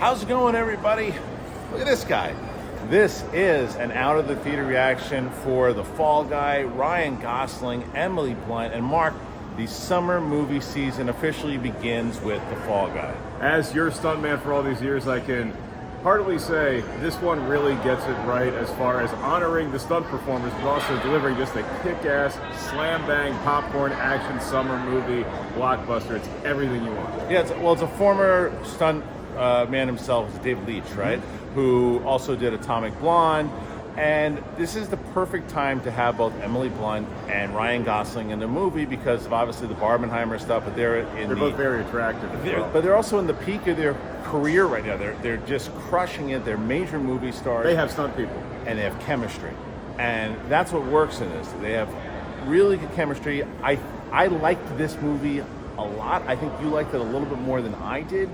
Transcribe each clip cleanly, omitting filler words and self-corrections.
How's it going, everybody? Look at this guy. This is an out of the theater reaction for The Fall Guy, Ryan Gosling, Emily Blunt, and Mark. The summer movie season officially begins with The Fall Guy. As your stuntman for all these years, I can heartily say this one really gets it right as far as honoring the stunt performers, but also delivering just a kick-ass, slam-bang, popcorn, action summer movie blockbuster. It's everything you want. Yeah, it's a former stunt man himself, David Leach, right? Who also did Atomic Blonde. And this is the perfect time to have both Emily Blunt and Ryan Gosling in the movie because of obviously the Barbenheimer stuff, but they're both very attractive as well. But they're also in the peak of their career right now. They're just crushing it. They're major movie stars. They have stunt people. And they have chemistry. And that's what works in this. They have really good chemistry. I liked this movie a lot. I think you liked it a little bit more than I did.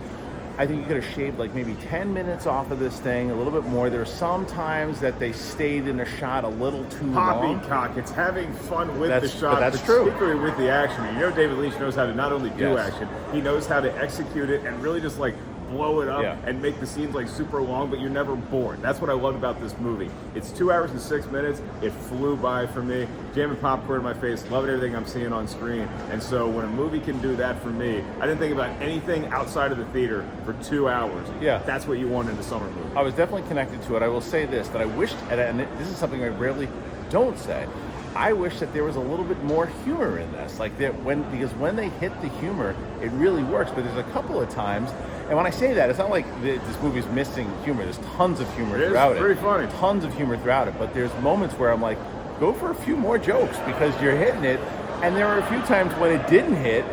I think you could have shaved like maybe 10 minutes off of this thing, a little bit more. There are some times that they stayed in a shot a little too long. Poppycock. It's having fun with the shot, that's true. Particularly with the action. You know David Leach knows how to not only do Yes. action, he knows how to execute it and really just like blow it up and make the scenes like super long, but you're never bored. That's what I love about this movie. It's 2 hours and 6 minutes. It flew by for me. Jamming popcorn in my face, loving everything I'm seeing on screen. And so when a movie can do that for me, I didn't think about anything outside of the theater for 2 hours. Yeah. That's what you want in a summer movie. I was definitely connected to it. I will say this, that I wished, and this is something I rarely don't say, I wish that there was a little bit more humor in this. Like because when they hit the humor, it really works. But there's a couple of times, and when I say that, it's not like this movie's missing humor. There's tons of humor throughout it. It's pretty funny. Tons of humor throughout it. But there's moments where I'm like, go for a few more jokes because you're hitting it. And there were a few times when it didn't hit,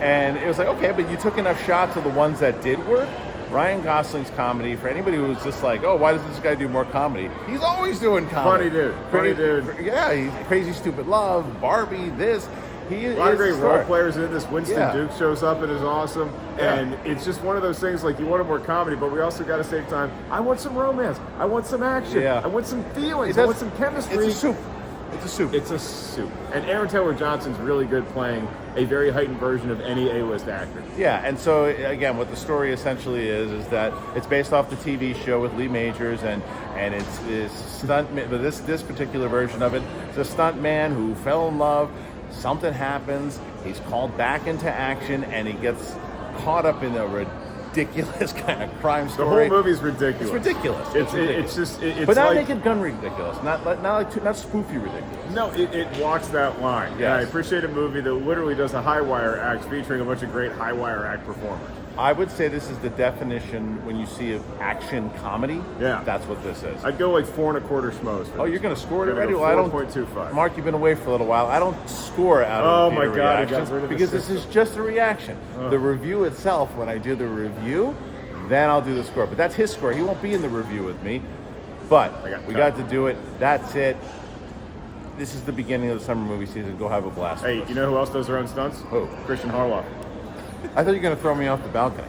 and it was like, okay, but you took enough shots of the ones that did work. Ryan Gosling's comedy, for anybody who's just like, oh, why does this guy do more comedy? He's always doing comedy. Funny dude. Yeah, he's Crazy Stupid Love, Barbie, this. A lot of great role players in this. Winston Duke shows up and is awesome. Yeah. And it's just one of those things like you want more comedy, but we also got to save time. I want some romance. I want some action. Yeah. I want some feelings. I want some chemistry. It's a soup. It's a soup. It's a soup. And Aaron Taylor Johnson's really good playing a very heightened version of any A-list actor. Yeah, and so again, what the story essentially is that it's based off the TV show with Lee Majors, and it's this stunt. But this particular version of it, it's a stunt man who fell in love. Something happens. He's called back into action, and he gets caught up in a ridiculous kind of crime story. The whole movie's ridiculous. It's ridiculous. It's but not like, Naked Gun ridiculous. Not spoofy ridiculous. No, it walks that line. Yes. Yeah, I appreciate a movie that literally does a high wire act featuring a bunch of great high wire act performers. I would say this is the definition when you see of action comedy. Yeah, that's what this is. I'd go like 4.25 schmoes. Oh, you're going to score it already? Well, I don't. 4.25. Mark, you've been away for a little while. I don't score out of the reactions because this is just a reaction. The review itself, when I do the review, then I'll do the score. But that's his score. He won't be in the review with me. But we got to do it. That's it. This is the beginning of the summer movie season. Go have a blast. Hey, you know who else does their own stunts? Who? Kristian Harloff. I thought you were going to throw me off the balcony.